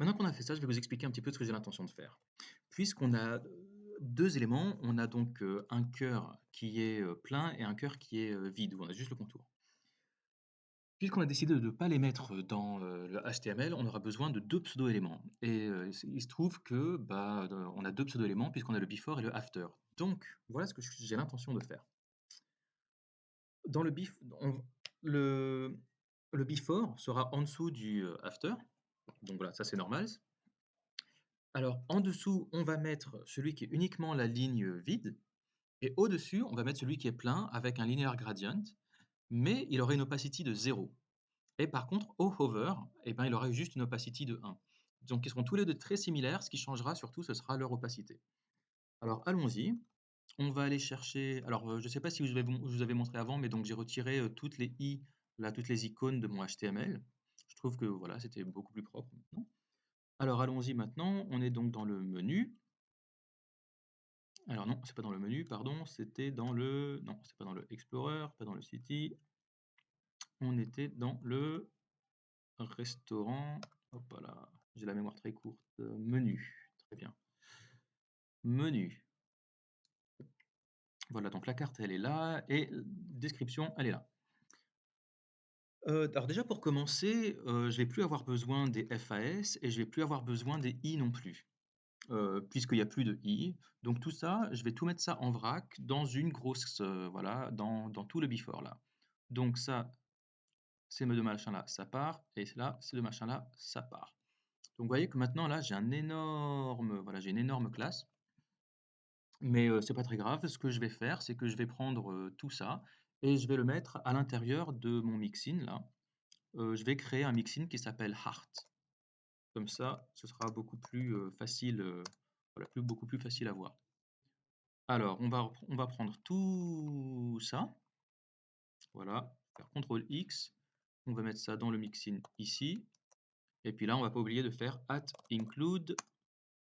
Maintenant qu'on a fait ça, je vais vous expliquer un petit peu ce que j'ai l'intention de faire. Puisqu'on a deux éléments, on a donc un cœur qui est plein et un cœur qui est vide, où on a juste le contour. Puisqu'on a décidé de ne pas les mettre dans le HTML, on aura besoin de deux pseudo-éléments. Et il se trouve que on a deux pseudo-éléments puisqu'on a le before et le after. Donc, voilà ce que j'ai l'intention de faire. Dans le, le before sera en dessous du after. Donc voilà, ça c'est normal. Alors, en dessous, on va mettre celui qui est uniquement la ligne vide, et au-dessus, on va mettre celui qui est plein avec un linear gradient, mais il aura une opacity de 0. Et par contre, au hover, eh ben, il aura juste une opacity de 1. Donc, ils seront tous les deux très similaires. Ce qui changera surtout, ce sera leur opacité. Alors, allons-y. On va aller chercher. Alors, je ne sais pas si je vous avais montré avant, mais donc j'ai retiré toutes les i, là, toutes les icônes de mon HTML. Je trouve que voilà, c'était beaucoup plus propre maintenant. Alors, allons-y maintenant. On est donc dans le menu. Alors non, c'est pas dans le menu, pardon, c'était dans le... Non, c'est pas dans le Explorer, pas dans le City. On était dans le restaurant. Hop là, j'ai la mémoire très courte. Menu, très bien. Menu. Voilà, donc la carte, elle est là, et description, elle est là. Alors déjà, pour commencer, je vais plus avoir besoin des FAS, et je vais plus avoir besoin des I non plus, puisqu'il n'y a plus de I. Donc tout ça, je vais tout mettre ça en vrac dans une grosse... voilà, dans tout le before là. Donc ça, ces deux machins-là, ça part, et là, ces deux machins-là, ça part. Donc vous voyez que maintenant, là, j'ai voilà, j'ai une énorme classe, mais c'est pas très grave. Ce que je vais faire, c'est que je vais prendre tout ça, et je vais le mettre à l'intérieur de mon mixin, là. Je vais créer un mixin qui s'appelle Heart. Comme ça, ce sera beaucoup plus facile, voilà, beaucoup plus facile à voir. Alors, on va prendre tout ça, voilà, faire CTRL X, on va mettre ça dans le mixin ici. Et puis là, on va pas oublier de faire @include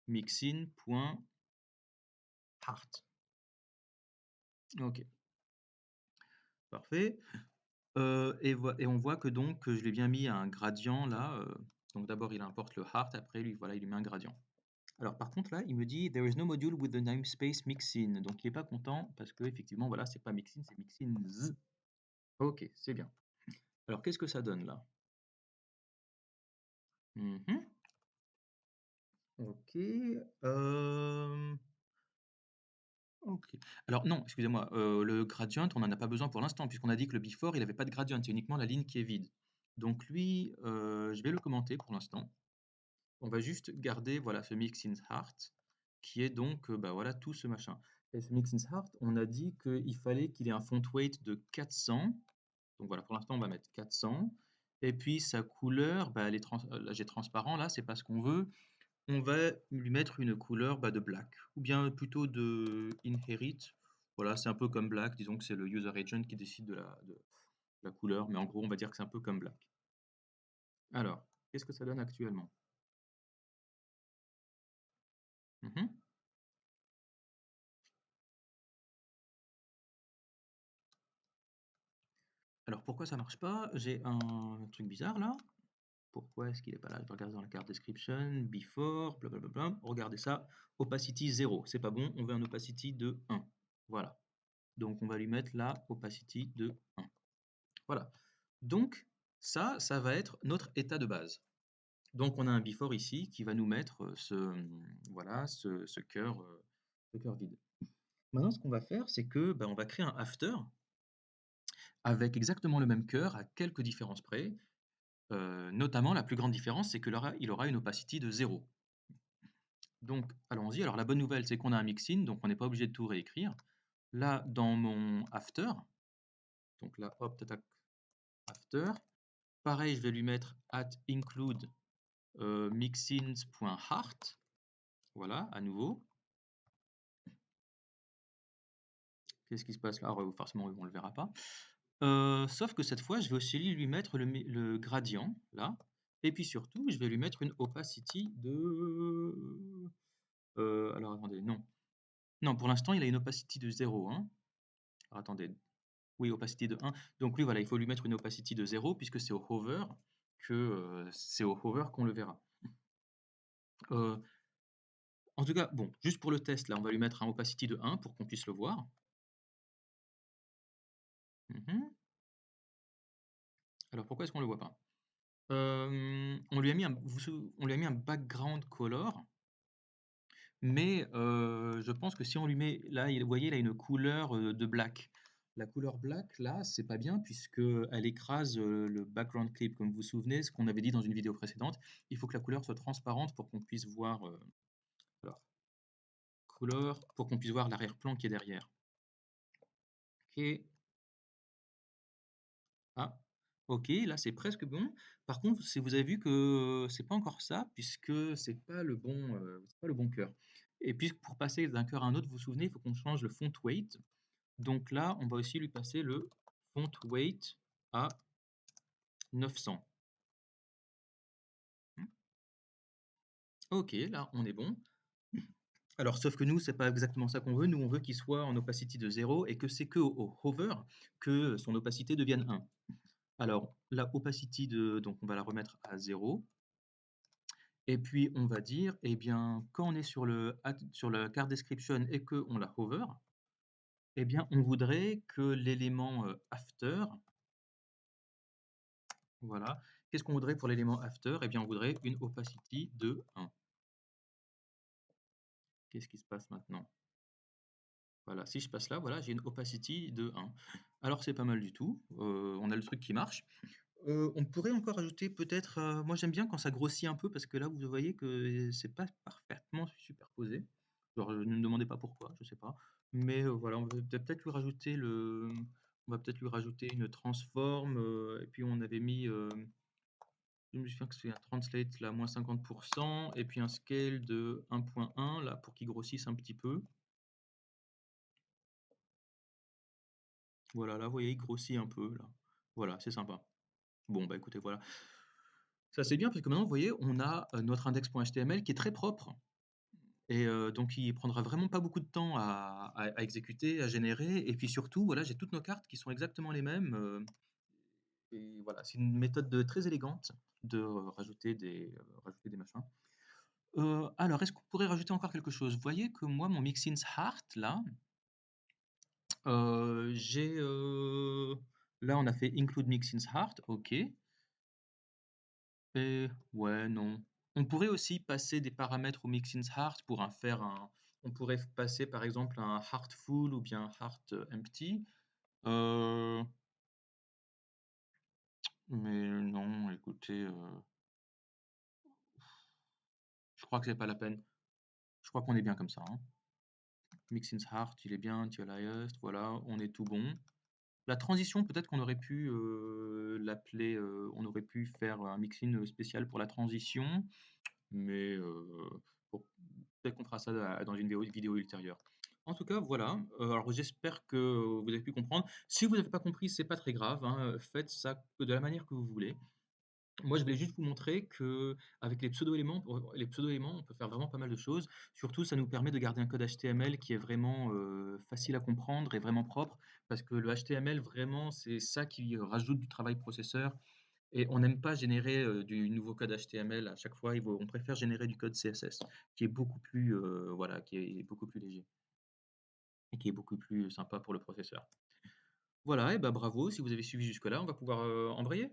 mixin.heart. Ok, parfait. Et on voit que donc je lui ai bien mis un gradient là. Donc d'abord il importe le heart, après lui voilà il lui met un gradient. Alors par contre là il me dit there is no module with the namespace mixin. Donc il est pas content parce que effectivement voilà c'est pas mixin, c'est mixin. Ok, c'est bien. Alors qu'est-ce que ça donne là? Mhm. Ok. Ok. Alors non, excusez-moi, le gradient, on n'en a pas besoin pour l'instant, puisqu'on a dit que le before, il n'avait pas de gradient, c'est uniquement la ligne qui est vide. Donc lui, je vais le commenter pour l'instant. On va juste garder voilà, ce mixin heart, qui est donc voilà, tout ce machin. Et ce mixin heart, on a dit qu'il fallait qu'il ait un font weight de 400. Donc voilà, pour l'instant, on va mettre 400. Et puis sa couleur, bah, là j'ai transparent, là, c'est pas ce qu'on veut. On va lui mettre une couleur de black, ou bien plutôt de inherit. Voilà, c'est un peu comme black, disons que c'est le user agent qui décide de la couleur, mais en gros, on va dire que c'est un peu comme black. Alors, qu'est-ce que ça donne actuellement? Mhm. Alors, pourquoi ça marche pas? J'ai un truc bizarre là. Pourquoi est-ce qu'il n'est pas là? Je regarde dans la carte description, before, blablabla. Regardez ça, opacity 0, c'est pas bon, on veut un opacity de 1. Voilà. Donc, on va lui mettre la opacity de 1. Voilà. Donc, ça va être notre état de base. Donc, on a un before ici qui va nous mettre voilà, ce cœur vide. Maintenant, ce qu'on va faire, c'est que on va créer un after avec exactement le même cœur à quelques différences près. Notamment, la plus grande différence, c'est qu'il aura une opacity de 0. Donc, allons-y. Alors, la bonne nouvelle, c'est qu'on a un mixin, donc on n'est pas obligé de tout réécrire. Là, dans mon after, donc là, hop, tac, after, pareil, je vais lui mettre @include mixins.heart. Voilà, à nouveau. Qu'est-ce qui se passe là? Forcément, on ne le verra pas. Sauf que cette fois, je vais aussi lui mettre le gradient, là. Et puis surtout, je vais lui mettre une opacity de... alors attendez, non. Non, pour l'instant, il a une opacity de 0. Hein. Alors, attendez. Oui, opacity de 1. Donc lui, voilà, il faut lui mettre une opacity de 0 puisque c'est au hover qu'on le verra. Heu, En tout cas, bon, juste pour le test, là, on va lui mettre un opacity de 1 pour qu'on puisse le voir. Mmh. Alors pourquoi est-ce qu'on le voit pas? On lui a mis un background color, mais je pense que si on lui met là, vous voyez, il a une couleur, de black. La couleur black, là, c'est pas bien puisqu'elle écrase, le background clip. Comme vous vous souvenez, ce qu'on avait dit dans une vidéo précédente, il faut que la couleur soit transparente pour qu'on puisse voir, alors couleur, pour qu'on puisse voir l'arrière-plan qui est derrière. OK. Ah, OK, là, c'est presque bon. Par contre, si vous avez vu que c'est pas encore ça, puisque c'est pas le bon cœur. Et puis pour passer d'un cœur à un autre, vous vous souvenez, il faut qu'on change le font weight. Donc là, on va aussi lui passer le font weight à 900. Mmh. OK, là, on est bon. Alors, sauf que nous, c'est pas exactement ça qu'on veut. Nous, on veut qu'il soit en opacity de 0 et que c'est que au hover que son opacité devienne 1. Alors, la opacity donc on va la remettre à 0. Et puis on va dire, eh bien, quand on est sur le card description et qu'on la hover, eh bien, on voudrait que l'élément after, voilà. Qu'est-ce qu'on voudrait pour l'élément after? Eh bien, on voudrait une opacity de 1. Qu'est-ce qui se passe maintenant? Voilà, si je passe là, voilà, j'ai une opacity de 1. Alors c'est pas mal du tout. On a le truc qui marche. On pourrait encore ajouter peut-être, moi j'aime bien quand ça grossit un peu parce que là vous voyez que c'est pas parfaitement superposé. Genre, ne me demandez pas pourquoi, je sais pas. Mais, voilà, on va peut-être lui rajouter une transform, et puis on avait mis, je me souviens que c'est un translate là, moins 50 et puis un scale de 1.1 là pour qu'il grossisse un petit peu. Voilà, là vous voyez, il grossit un peu là. Voilà, c'est sympa. Bon bah écoutez, voilà. Ça c'est bien parce que maintenant vous voyez, on a, notre index.html qui est très propre. Et donc il prendra vraiment pas beaucoup de temps à exécuter, à générer et puis surtout, voilà, j'ai toutes nos cartes qui sont exactement les mêmes, et voilà, c'est une méthode, très élégante de rajouter des machins. Alors est-ce qu'on pourrait rajouter encore quelque chose? Vous voyez que moi, mon Mixins Heart là, j'ai, là on a fait include Mixins Heart, OK. Et ouais, non. On pourrait aussi passer des paramètres au Mixins Heart pour faire un. On pourrait passer par exemple un heart full ou bien heart empty. Euh, mais non, écoutez, je crois que c'est pas la peine. Je crois qu'on est bien comme ça, hein. Mixins Heart, il est bien, tu as highest, voilà, on est tout bon. La transition, peut-être qu'on aurait pu l'appeler, on aurait pu faire un mixin spécial pour la transition. Mais bon, peut-être qu'on fera ça dans une vidéo ultérieure. En tout cas, voilà. Alors j'espère que vous avez pu comprendre. Si vous n'avez pas compris, c'est pas très grave, hein, faites ça de la manière que vous voulez. Moi, je voulais juste vous montrer que avec les pseudo-éléments, on peut faire vraiment pas mal de choses. Surtout, ça nous permet de garder un code HTML qui est vraiment facile à comprendre et vraiment propre, parce que le HTML, vraiment, c'est ça qui rajoute du travail processeur. Et on n'aime pas générer, du nouveau code HTML à chaque fois, on préfère générer du code CSS qui est beaucoup plus, voilà, qui est beaucoup plus léger et qui est beaucoup plus sympa pour le processeur. Voilà et bah, bravo, si vous avez suivi jusque là, on va pouvoir, embrayer.